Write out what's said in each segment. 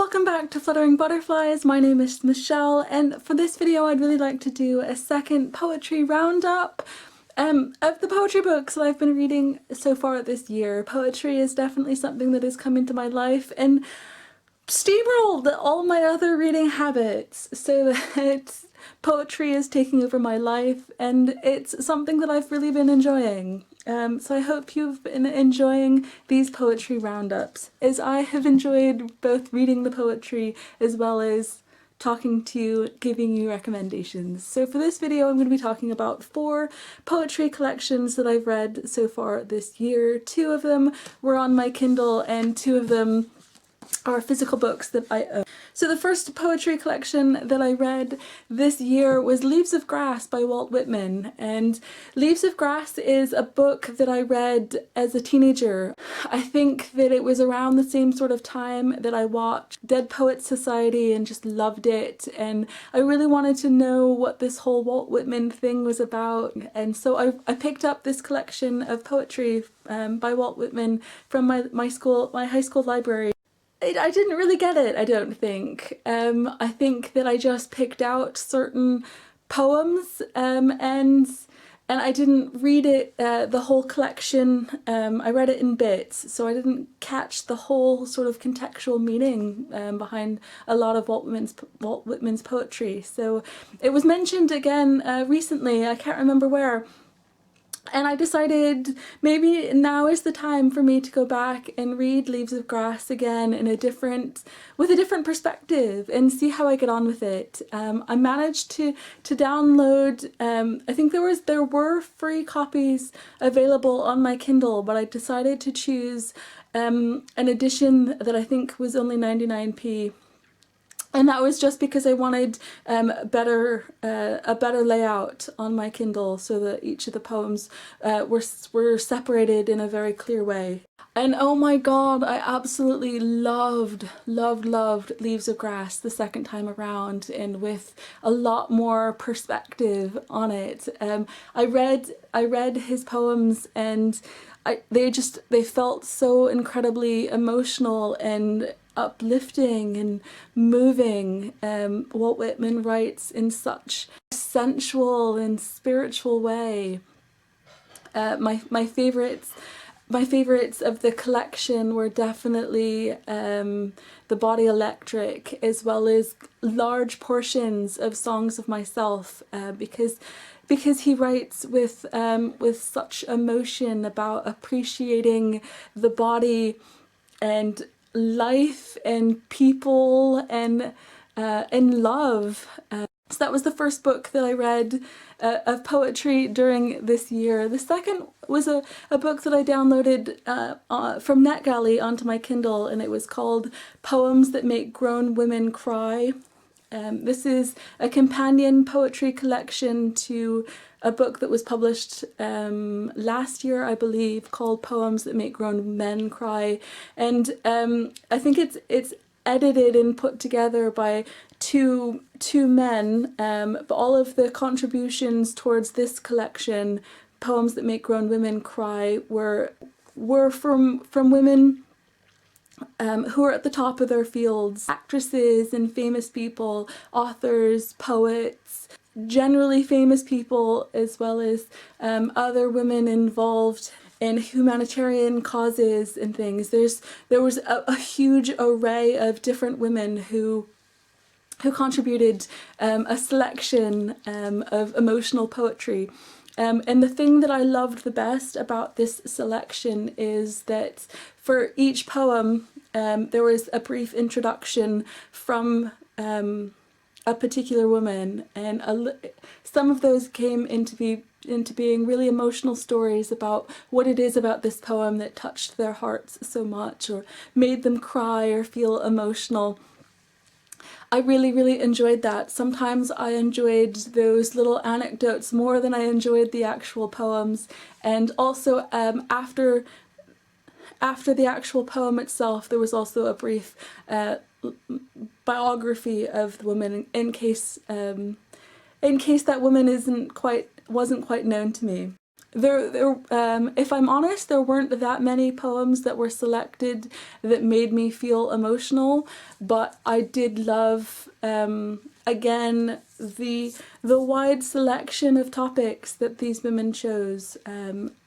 Welcome back to Fluttering Butterflies. My name is Michelle, and for this video I'd really like to do a second poetry roundup of the poetry books that I've been reading so far this year. Poetry is definitely something that has come into my life and steamrolled all my other reading habits, so that poetry is taking over my life, and it's something that I've really been enjoying. So I hope you've been enjoying these poetry roundups, as I have enjoyed both reading the poetry as well as talking to you, giving you recommendations. So for this video I'm going to be talking about 4 poetry collections that I've read so far this year. 2 of them were on my Kindle and 2 of them are physical books that I own. So the first poetry collection that I read this year was Leaves of Grass by Walt Whitman, and Leaves of Grass is a book that I read as a teenager. I think that it was around the same sort of time that I watched Dead Poets Society and just loved it, and I really wanted to know what this whole Walt Whitman thing was about, and so I picked up this collection of poetry by Walt Whitman from my high school library. I didn't really get it, I don't think. I think that I just picked out certain poems and I didn't read it, the whole collection. I read it in bits, so I didn't catch the whole sort of contextual meaning behind a lot of Walt Whitman's poetry. So it was mentioned again recently, I can't remember where. And I decided maybe now is the time for me to go back and read Leaves of Grass again in with a different perspective and see how I get on with it. I managed to download, I think there were free copies available on my Kindle, but I decided to choose an edition that I think was only 99p. And that was just because I wanted a better layout on my Kindle, so that each of the poems were separated in a very clear way. And oh my god, I absolutely loved Leaves of Grass the second time around, and with a lot more perspective on it. I read his poems, and they felt so incredibly emotional and uplifting and moving. Walt Whitman writes in such a sensual and spiritual way. My favorites of the collection were definitely The Body Electric, as well as large portions of Songs of Myself, because he writes with such emotion about appreciating the body and life and people and love. So that was the first book that I read of poetry during this year. The second was a book that I downloaded from NetGalley onto my Kindle, and it was called Poems That Make Grown Women Cry. This is a companion poetry collection to a book that was published last year, I believe, called Poems That Make Grown Men Cry, and I think it's edited and put together by two men, but all of the contributions towards this collection, Poems That Make Grown Women Cry, were from women who are at the top of their fields, actresses and famous people, authors, poets, generally famous people, as well as other women involved in humanitarian causes and things. There was a huge array of different women who contributed a selection of emotional poetry. And the thing that I loved the best about this selection is that for each poem there was a brief introduction from a particular woman, and some of those came into being really emotional stories about what it is about this poem that touched their hearts so much or made them cry or feel emotional. I really enjoyed that. Sometimes I enjoyed those little anecdotes more than I enjoyed the actual poems, and also after the actual poem itself there was also a brief biography of the woman, in case that woman wasn't quite known to me. if I'm honest, there weren't that many poems that were selected that made me feel emotional, but I did love, again, the wide selection of topics that these women chose.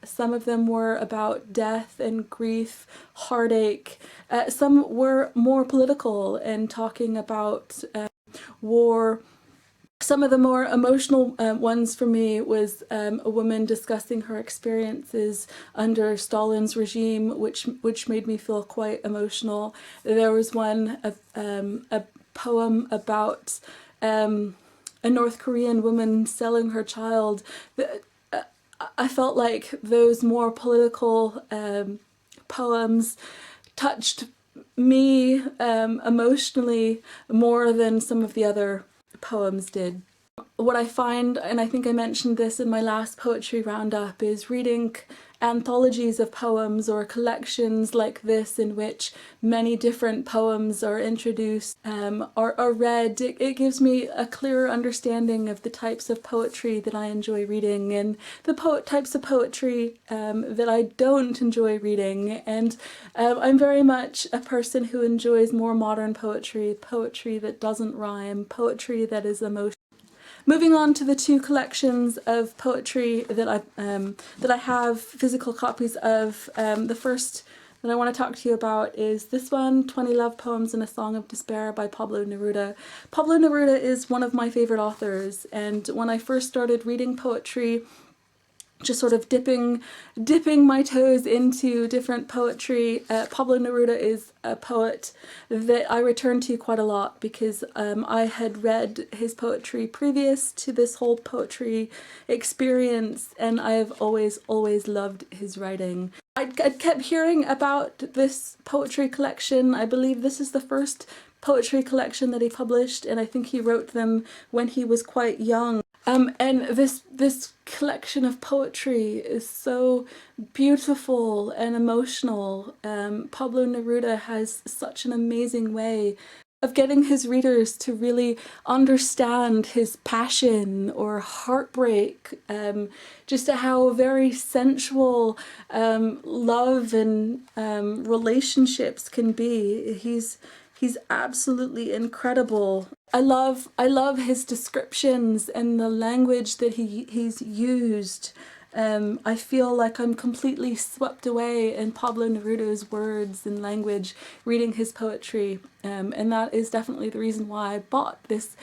Some of them were about death and grief, heartache. Some were more political and talking about war. Some of the more emotional ones for me was a woman discussing her experiences under Stalin's regime, which made me feel quite emotional. There was a poem about a North Korean woman selling her child. I felt like those more political poems touched me emotionally more than some of the other poems did. What I find, and I think I mentioned this in my last poetry roundup, is reading anthologies of poems or collections like this in which many different poems are introduced or read. It gives me a clearer understanding of the types of poetry that I enjoy reading and the types of poetry that I don't enjoy reading. And I'm very much a person who enjoys more modern poetry, poetry that doesn't rhyme, poetry that is emotional. Moving on to the two collections of poetry that I have physical copies of. The first that I want to talk to you about is this one, 20 Love Poems and a Song of Despair by Pablo Neruda. Pablo Neruda is one of my favorite authors, and when I first started reading poetry, just sort of dipping my toes into different poetry, Pablo Neruda is a poet that I return to quite a lot because I had read his poetry previous to this whole poetry experience, and I have always loved his writing. I'd kept hearing about this poetry collection. I believe this is the first poetry collection that he published, and I think he wrote them when he was quite young. And this collection of poetry is so beautiful and emotional. Pablo Neruda has such an amazing way of getting his readers to really understand his passion or heartbreak, just how very sensual love and relationships can be. He's absolutely incredible. I love his descriptions and the language that he's used. I feel like I'm completely swept away in Pablo Neruda's words and language reading his poetry, and that is definitely the reason why I bought this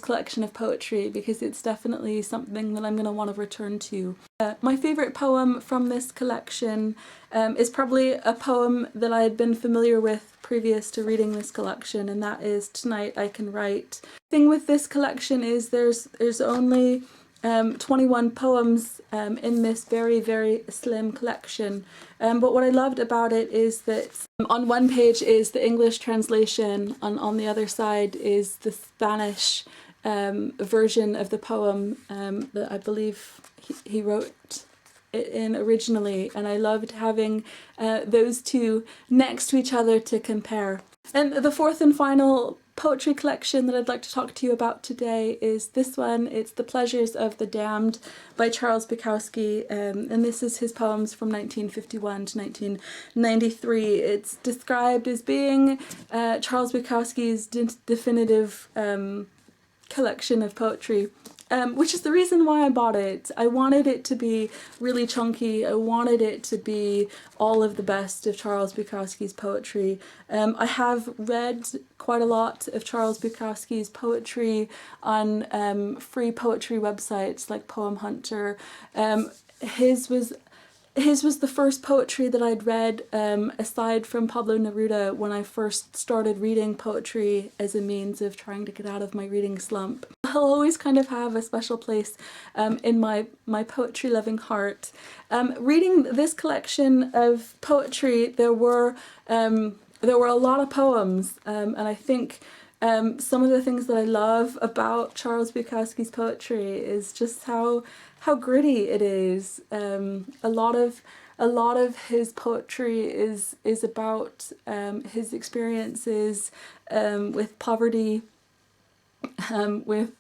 collection of poetry, because it's definitely something that I'm going to want to return to. My favourite poem from this collection is probably a poem that I had been familiar with previous to reading this collection, and that is Tonight I Can Write. The thing with this collection is there's only 21 poems in this very slim collection, but what I loved about it is that on one page is the English translation, on the other side is the Spanish version of the poem that I believe he wrote it in originally, and I loved having those two next to each other to compare. And the fourth and final poetry collection that I'd like to talk to you about today is this one. It's The Pleasures of the Damned by Charles Bukowski, and this is his poems from 1951 to 1993. It's described as being Charles Bukowski's definitive collection of poetry. Which is the reason why I bought it. I wanted it to be really chunky. I wanted it to be all of the best of Charles Bukowski's poetry. I have read quite a lot of Charles Bukowski's poetry on free poetry websites like Poem Hunter. His was the first poetry that I'd read, aside from Pablo Neruda, when I first started reading poetry as a means of trying to get out of my reading slump. He'll always kind of have a special place in my poetry-loving heart. Reading this collection of poetry, there were a lot of poems, and I think some of the things that I love about Charles Bukowski's poetry is just how gritty it is. A lot of his poetry is about his experiences with poverty, with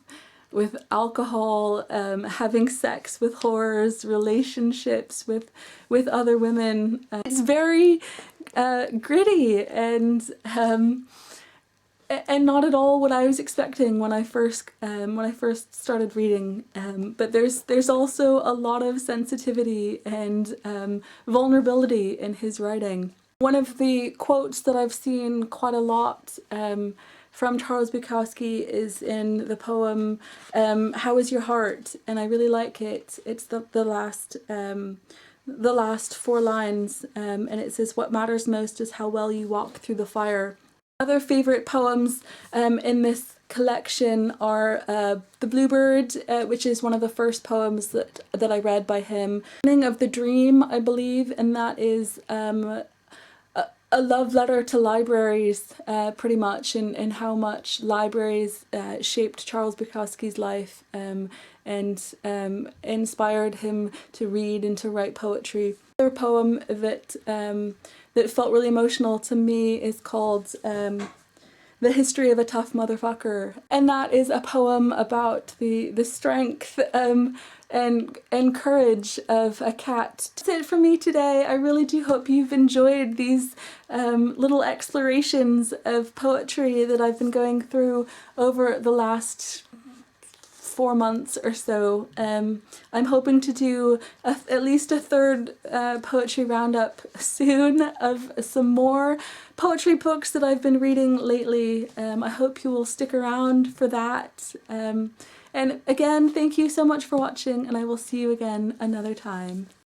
with alcohol, having sex with whores, relationships with other women. It's very gritty and not at all what I was expecting when I first started reading. But there's also a lot of sensitivity and vulnerability in his writing. One of the quotes that I've seen quite a lot from Charles Bukowski is in the poem "How Is Your Heart?" and I really like it. It's the last four lines, and it says, "What matters most is how well you walk through the fire." Other favourite poems in this collection are The Bluebird, which is one of the first poems that I read by him. Beginning of the Dream, I believe, and that is a love letter to libraries, pretty much, and how much libraries shaped Charles Bukowski's life and inspired him to read and to write poetry. Another poem that felt really emotional to me is called The History of a Tough Motherfucker, and that is a poem about the strength and courage of a cat. That's it for me today. I really do hope you've enjoyed these little explorations of poetry that I've been going through over the last 4 months or so. I'm hoping to do at least a third poetry roundup soon of some more poetry books that I've been reading lately. I hope you will stick around for that. And again, thank you so much for watching, and I will see you again another time.